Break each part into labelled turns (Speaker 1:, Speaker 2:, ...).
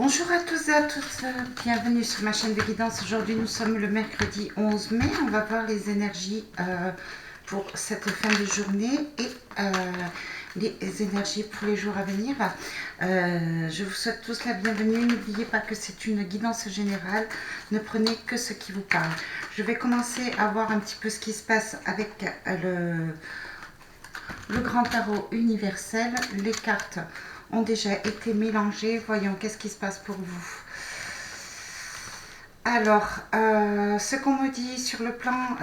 Speaker 1: Bonjour à tous et à toutes, bienvenue sur ma chaîne de guidance. Aujourd'hui nous sommes le mercredi 11 mai, on va voir les énergies pour cette fin de journée et les énergies pour les jours à venir. Je vous souhaite tous la bienvenue, n'oubliez pas que c'est une guidance générale, ne prenez que ce qui vous parle. Je vais commencer à voir un petit peu ce qui se passe avec le grand tarot universel. Les cartes ont déjà été mélangées. Voyons qu'est-ce qui se passe pour vous. Alors, ce qu'on me dit sur le plan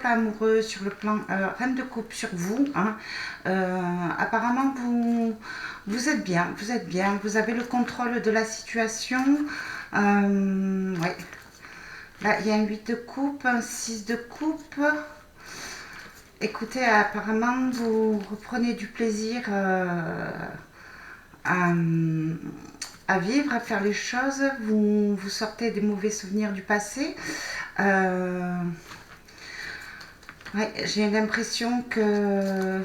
Speaker 1: amoureux, sur le plan reine de coupe, sur vous, hein, apparemment vous êtes bien, vous avez le contrôle de la situation. Ouais. Là, il y a un 8 de coupe, un 6 de coupe. Écoutez, apparemment, vous reprenez du plaisir à vivre, à faire les choses. Vous sortez des mauvais souvenirs du passé. Ouais, j'ai l'impression que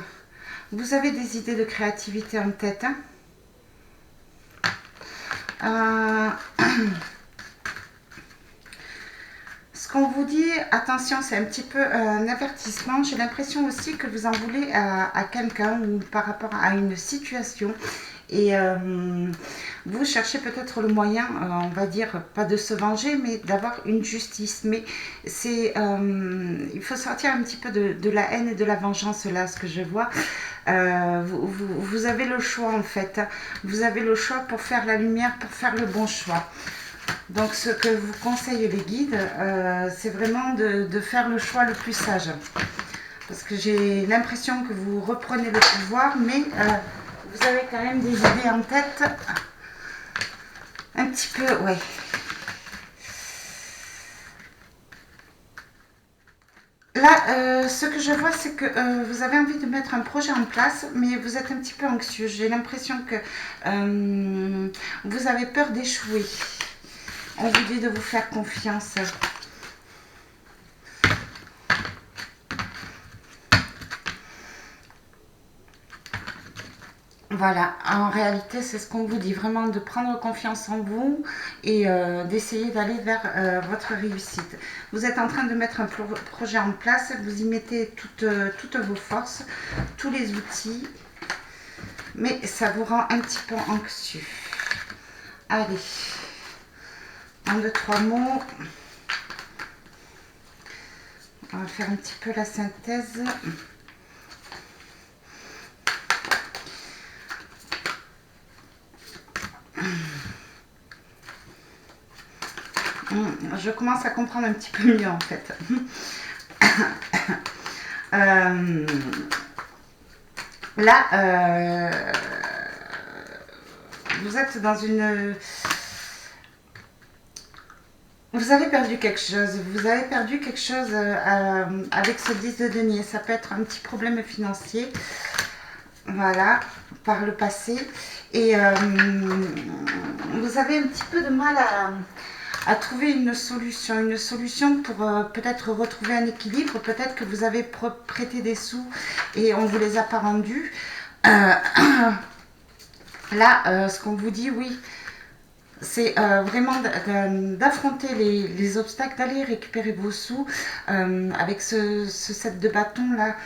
Speaker 1: vous avez des idées de créativité en tête. Hein. Ce qu'on vous dit, attention, c'est un petit peu un avertissement. J'ai l'impression aussi que vous en voulez à quelqu'un ou par rapport à une situation. Et vous cherchez peut-être le moyen, on va dire, pas de se venger, mais d'avoir une justice. Mais c'est, il faut sortir un petit peu de la haine et de la vengeance, là, ce que je vois. Vous avez le choix, en fait. Vous avez le choix pour faire la lumière, pour faire le bon choix. Donc ce que vous conseillent les guides, c'est vraiment de faire le choix le plus sage. Parce que j'ai l'impression que vous reprenez le pouvoir, mais vous avez quand même des idées en tête. Un petit peu, ouais. Là, ce que je vois, c'est que vous avez envie de mettre un projet en place, mais vous êtes un petit peu anxieux. J'ai l'impression que vous avez peur d'échouer. On vous dit de vous faire confiance. Voilà, en réalité, c'est ce qu'on vous dit, vraiment de prendre confiance en vous et d'essayer d'aller vers votre réussite. Vous êtes en train de mettre un projet en place, vous y mettez toutes vos forces, tous les outils, mais ça vous rend un petit peu anxieux. Allez, un, deux, trois mots. On va faire un petit peu la synthèse. Je commence à comprendre un petit peu mieux en fait. Là, vous êtes dans une... Vous avez perdu quelque chose. Vous avez perdu quelque chose avec ce 10 de denier. Ça peut être un petit problème financier. Voilà, par le passé. Et vous avez un petit peu de mal à trouver une solution pour peut-être retrouver un équilibre. Peut-être que vous avez prêté des sous et on ne vous les a pas rendus. Là, ce qu'on vous dit, oui, c'est vraiment d'affronter les obstacles, d'aller récupérer vos sous. Avec ce set de bâtons là,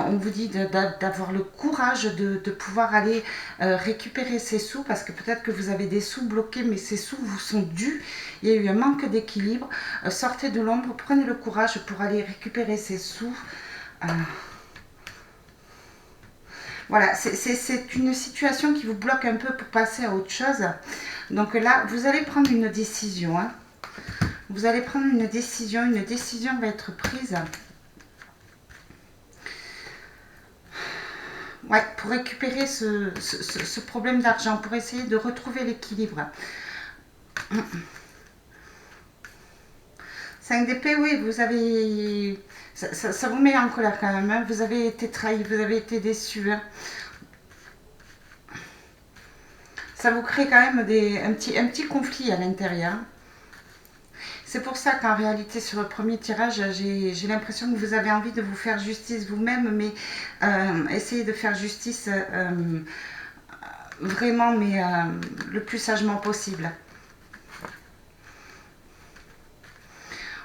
Speaker 1: on vous dit d'avoir le courage de pouvoir aller récupérer ces sous, parce que peut-être que vous avez des sous bloqués, mais ces sous vous sont dus. Il y a eu un manque d'équilibre. Sortez de l'ombre, prenez le courage pour aller récupérer ces sous. Voilà, c'est une situation qui vous bloque un peu pour passer à autre chose. Donc là, vous allez prendre une décision. Hein. Vous allez prendre une décision va être prise. Ouais, pour récupérer ce problème d'argent, pour essayer de retrouver l'équilibre. 5 d'épée, oui, vous avez... Ça vous met en colère quand même. Hein. Vous avez été trahi, vous avez été déçu. Hein. Ça vous crée quand même un petit conflit à l'intérieur. C'est pour ça qu'en réalité, sur le premier tirage, j'ai l'impression que vous avez envie de vous faire justice vous-même, mais essayez de faire justice vraiment, mais le plus sagement possible.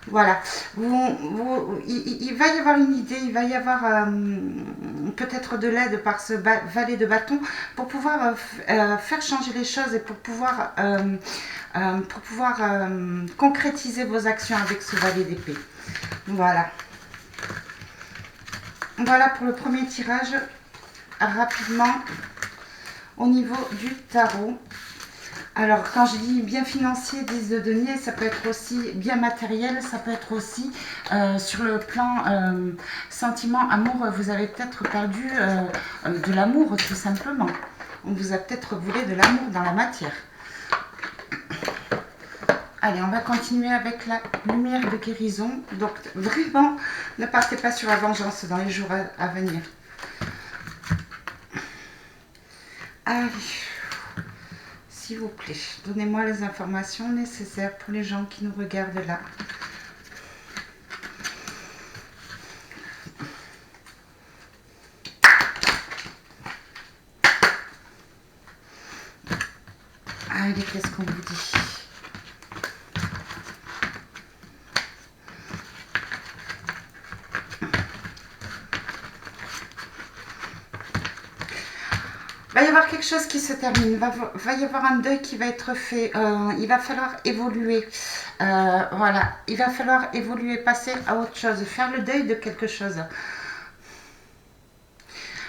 Speaker 1: Voilà, il va y avoir une idée, il va y avoir peut-être de l'aide par ce valet de bâton pour pouvoir faire changer les choses et pour pouvoir concrétiser vos actions avec ce valet d'épée. Voilà. Voilà pour le premier tirage, rapidement, au niveau du tarot. Alors, quand je dis bien financier, 10 de denier, ça peut être aussi bien matériel, ça peut être aussi sur le plan sentiment, amour. Vous avez peut-être perdu de l'amour, tout simplement. On vous a peut-être volé de l'amour dans la matière. Allez, on va continuer avec la lumière de guérison. Donc, vraiment, ne partez pas sur la vengeance dans les jours à venir. Allez. S'il vous plaît, donnez-moi les informations nécessaires pour les gens qui nous regardent là. Allez, qu'est-ce qu'on vous dit? Il va y avoir quelque chose qui se termine, va y avoir un deuil qui va être fait, il va falloir évoluer, voilà, il va falloir évoluer, passer à autre chose, faire le deuil de quelque chose.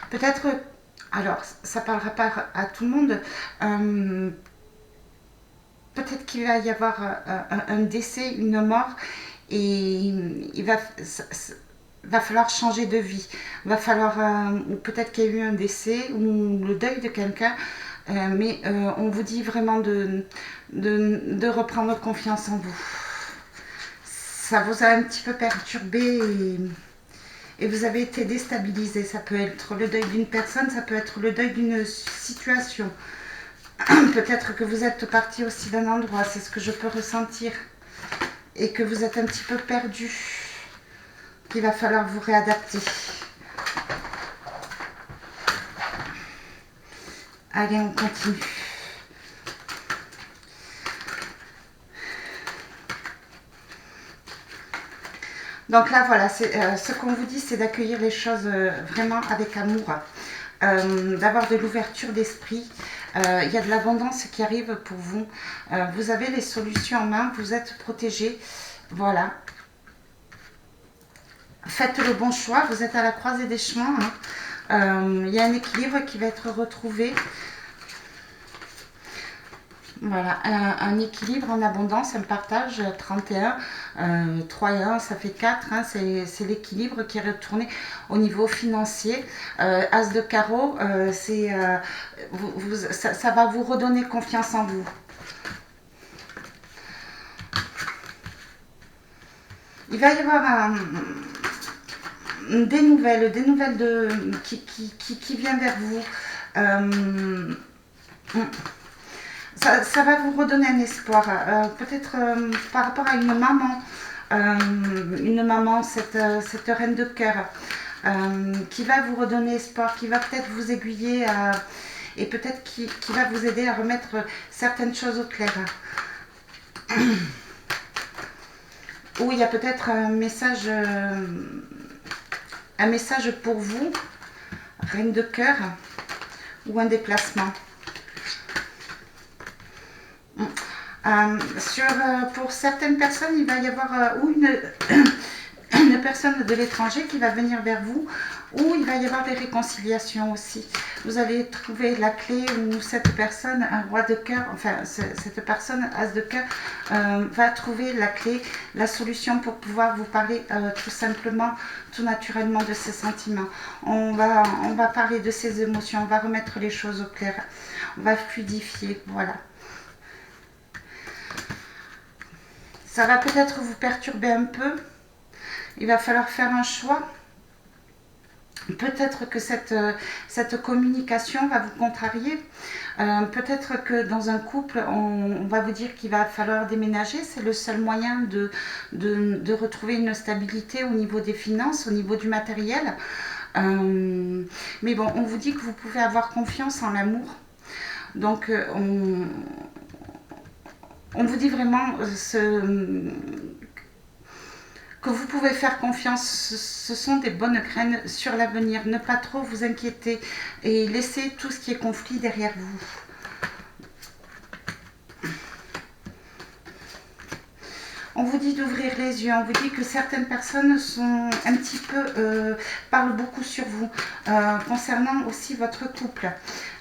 Speaker 1: Peut-être, alors ça ne parlera pas à tout le monde, peut-être qu'il va y avoir un décès, une mort, et il va falloir changer de vie. Va falloir, ou peut-être qu'il y a eu un décès ou le deuil de quelqu'un, mais on vous dit vraiment de reprendre confiance en vous. Ça vous a un petit peu perturbé et vous avez été déstabilisé. Ça peut être le deuil d'une personne, ça peut être le deuil d'une situation. Peut-être que vous êtes parti aussi d'un endroit, c'est ce que je peux ressentir. Et que vous êtes un petit peu perdu. Qu'il va falloir vous réadapter. Allez, on continue. Donc là, voilà, ce qu'on vous dit, c'est d'accueillir les choses vraiment avec amour, d'avoir de l'ouverture d'esprit. Il y a de l'abondance qui arrive pour vous. Vous avez les solutions en main, vous êtes protégés. Voilà. Faites le bon choix, vous êtes à la croisée des chemins. Il y a un équilibre qui va être retrouvé. Voilà, un équilibre en abondance, un partage, 31, 3 et 1, ça fait 4, hein, c'est l'équilibre qui est retourné au niveau financier. As de carreau, ça va vous redonner confiance en vous. Il va y avoir des nouvelles qui viennent vers vous. Ça va vous redonner un espoir, peut-être par rapport à une maman, cette reine de cœur, qui va vous redonner espoir, qui va peut-être vous aiguiller et peut-être qui va vous aider à remettre certaines choses au clair. Ou il y a peut-être un message pour vous, reine de cœur, ou un déplacement. Pour certaines personnes, il va y avoir une personne de l'étranger qui va venir vers vous, ou il va y avoir des réconciliations aussi. Vous allez trouver la clé où cette personne, un roi de cœur, enfin cette personne, as de cœur, va trouver la clé, la solution pour pouvoir vous parler tout simplement, tout naturellement de ses sentiments. On va parler de ses émotions, on va remettre les choses au clair, on va fluidifier, voilà. Ça va peut-être vous perturber un peu. Il va falloir faire un choix. Peut-être que cette communication va vous contrarier. Peut-être que dans un couple, on va vous dire qu'il va falloir déménager. C'est le seul moyen de retrouver une stabilité au niveau des finances, au niveau du matériel. Mais bon, on vous dit que vous pouvez avoir confiance en l'amour. Donc, on vous dit vraiment que vous pouvez faire confiance. Ce sont des bonnes graines sur l'avenir. Ne pas trop vous inquiéter et laisser tout ce qui est conflit derrière vous. On vous dit d'ouvrir les yeux, on vous dit que certaines personnes sont un petit peu, parlent beaucoup sur vous, concernant aussi votre couple.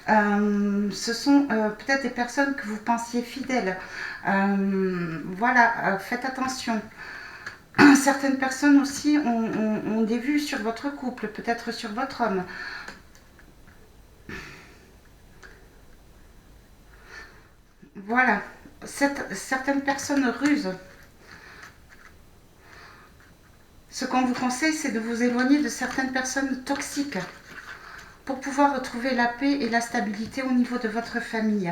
Speaker 1: Ce sont peut-être des personnes que vous pensiez fidèles. Voilà, faites attention. Certaines personnes aussi ont des vues sur votre couple, peut-être sur votre homme. Voilà, certaines personnes rusent. Ce qu'on vous conseille, c'est de vous éloigner de certaines personnes toxiques pour pouvoir retrouver la paix et la stabilité au niveau de votre famille.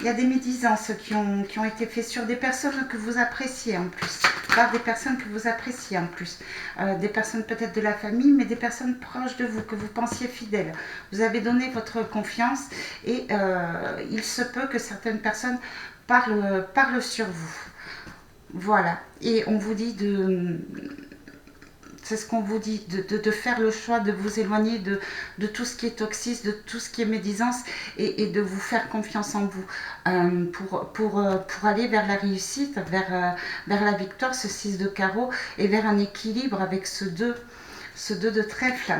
Speaker 1: Il y a des médisances qui ont été faites sur des personnes que vous appréciez en plus, par des personnes que vous appréciez en plus, des personnes peut-être de la famille, mais des personnes proches de vous, que vous pensiez fidèles. Vous avez donné votre confiance et il se peut que certaines personnes parlent sur vous. Voilà, et on vous dit c'est ce qu'on vous dit, de faire le choix de vous éloigner de tout ce qui est toxique, de tout ce qui est médisance et de vous faire confiance en vous pour aller vers la réussite, vers la victoire, ce 6 de carreau et vers un équilibre avec ce 2 de trèfle.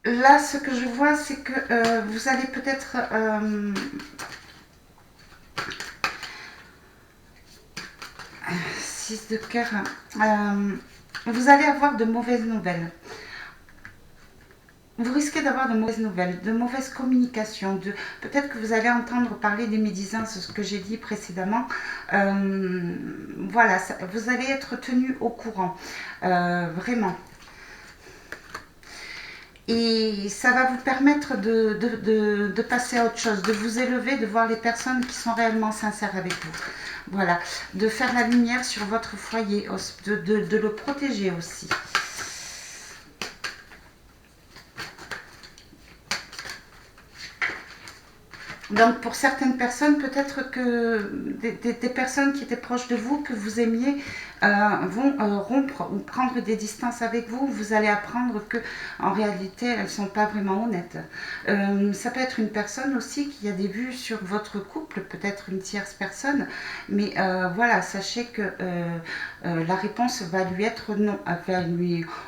Speaker 1: Là, ce que je vois, c'est que vous allez peut-être 6 de cœur. Vous allez avoir de mauvaises nouvelles. Vous risquez d'avoir de mauvaises nouvelles, de mauvaises communications. Peut-être que vous allez entendre parler des médisances, ce que j'ai dit précédemment. Voilà, vous allez être tenu au courant. Vraiment. Et ça va vous permettre de passer à autre chose, de vous élever, de voir les personnes qui sont réellement sincères avec vous. Voilà, de faire la lumière sur votre foyer, de le protéger aussi. Donc pour certaines personnes, peut-être que des personnes qui étaient proches de vous, que vous aimiez, vont rompre ou prendre des distances avec vous. Vous allez apprendre que en réalité, elles ne sont pas vraiment honnêtes. Ça peut être une personne aussi qui a des vues sur votre couple, peut-être une tierce personne. Mais voilà, sachez que la réponse va lui être non.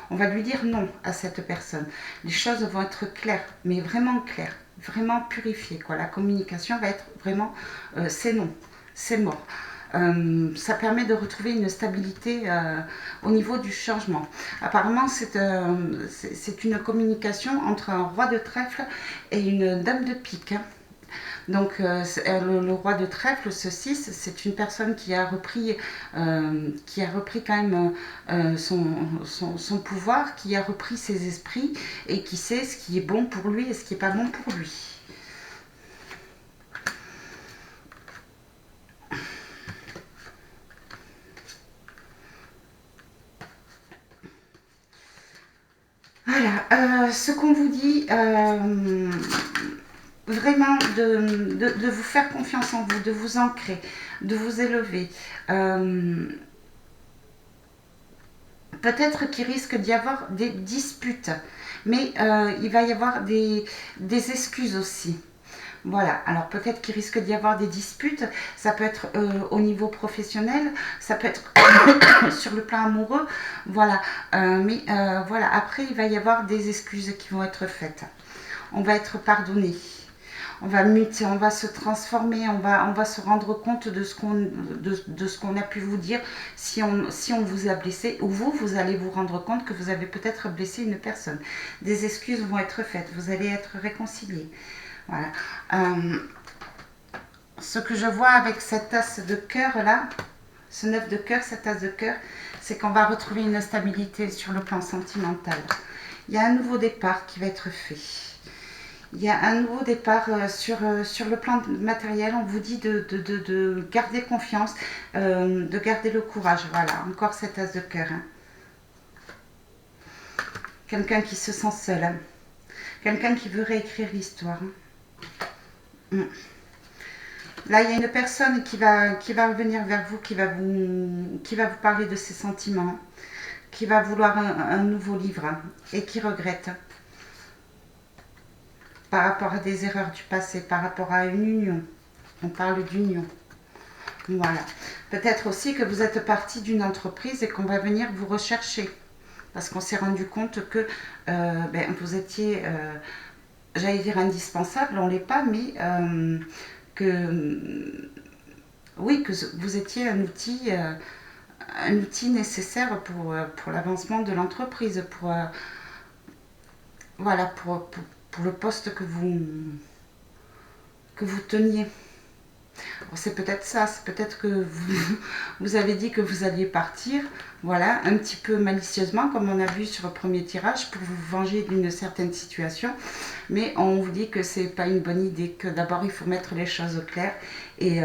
Speaker 1: On va lui dire non à cette personne. Les choses vont être claires, mais vraiment claires. Vraiment purifié, quoi. La communication va être vraiment c'est non, c'est mort. Ça permet de retrouver une stabilité au niveau du changement. Apparemment, c'est une communication entre un roi de trèfle et une dame de pique. Donc, le roi de trèfle, ce 6, c'est une personne qui a repris quand même son pouvoir, qui a repris ses esprits et qui sait ce qui est bon pour lui et ce qui n'est pas bon pour lui. Voilà, ce qu'on vous dit, vraiment de vous faire confiance en vous, de vous ancrer, de vous élever. Peut-être qu'il risque d'y avoir des disputes, mais il va y avoir des excuses aussi. Voilà, alors peut-être qu'il risque d'y avoir des disputes, ça peut être au niveau professionnel, ça peut être sur le plan amoureux, voilà. Mais voilà, après il va y avoir des excuses qui vont être faites. On va être pardonné. On va muter, on va se transformer, on va se rendre compte de ce qu'on a pu vous dire si on vous a blessé, ou vous allez vous rendre compte que vous avez peut-être blessé une personne. Des excuses vont être faites, vous allez être réconciliés. Voilà. Ce que je vois avec cette tasse de cœur là, ce 9 de cœur, cette tasse de cœur, c'est qu'on va retrouver une stabilité sur le plan sentimental. Il y a un nouveau départ qui va être fait. Il y a un nouveau départ sur le plan matériel. On vous dit de garder confiance, de garder le courage. Voilà, encore cet as de cœur. Hein. Quelqu'un qui se sent seul. Hein. Quelqu'un qui veut réécrire l'histoire. Hein. Là, il y a une personne qui va revenir vers vous, qui va vous parler de ses sentiments, qui va vouloir un nouveau livre et qui regrette par rapport à des erreurs du passé, par rapport à une union. On parle d'union. Voilà. Peut-être aussi que vous êtes parti d'une entreprise et qu'on va venir vous rechercher. Parce qu'on s'est rendu compte que vous étiez, j'allais dire indispensable, on ne l'est pas, mais oui, que vous étiez un outil nécessaire pour l'avancement de l'entreprise, voilà, pour le poste que vous teniez. C'est peut-être ça, c'est peut-être que vous avez dit que vous alliez partir, voilà, un petit peu malicieusement, comme on a vu sur le premier tirage, pour vous venger d'une certaine situation. Mais on vous dit que c'est pas une bonne idée, que d'abord il faut mettre les choses au clair et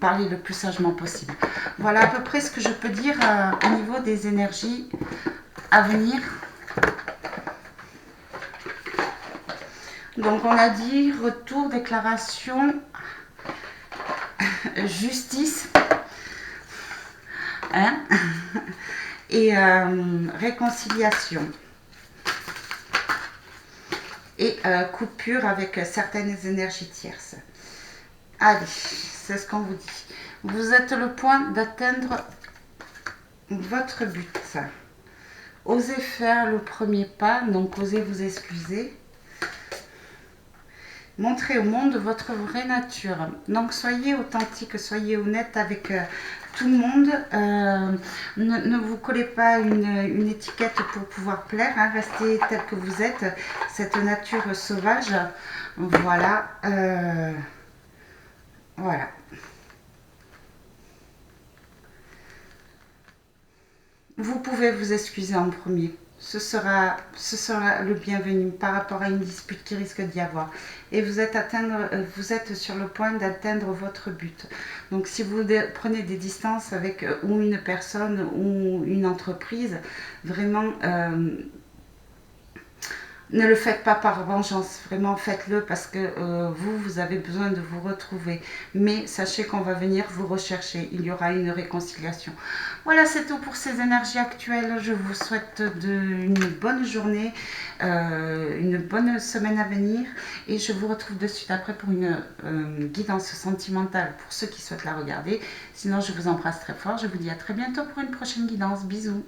Speaker 1: parler le plus sagement possible. Voilà à peu près ce que je peux dire au niveau des énergies à venir. Donc on a dit retour, déclaration, justice, hein, et réconciliation et coupure avec certaines énergies tierces. Allez, c'est ce qu'on vous dit. Vous êtes le point d'atteindre votre but. Osez faire le premier pas, donc osez vous excuser. Montrez au monde votre vraie nature. Donc soyez authentique, soyez honnête avec tout le monde. Ne vous collez pas une étiquette pour pouvoir plaire. Hein. Restez tel que vous êtes, cette nature sauvage. Voilà. Voilà. Vous pouvez vous excuser en premier. Ce sera le bienvenu par rapport à une dispute qui risque d'y avoir. Et vous êtes sur le point d'atteindre votre but. Donc si vous prenez des distances avec ou une personne ou une entreprise, vraiment ne le faites pas par vengeance, vraiment faites-le parce que vous avez besoin de vous retrouver. Mais sachez qu'on va venir vous rechercher, il y aura une réconciliation. Voilà, c'est tout pour ces énergies actuelles. Je vous souhaite une bonne journée, une bonne semaine à venir. Et je vous retrouve de suite après pour une guidance sentimentale pour ceux qui souhaitent la regarder. Sinon, je vous embrasse très fort. Je vous dis à très bientôt pour une prochaine guidance. Bisous.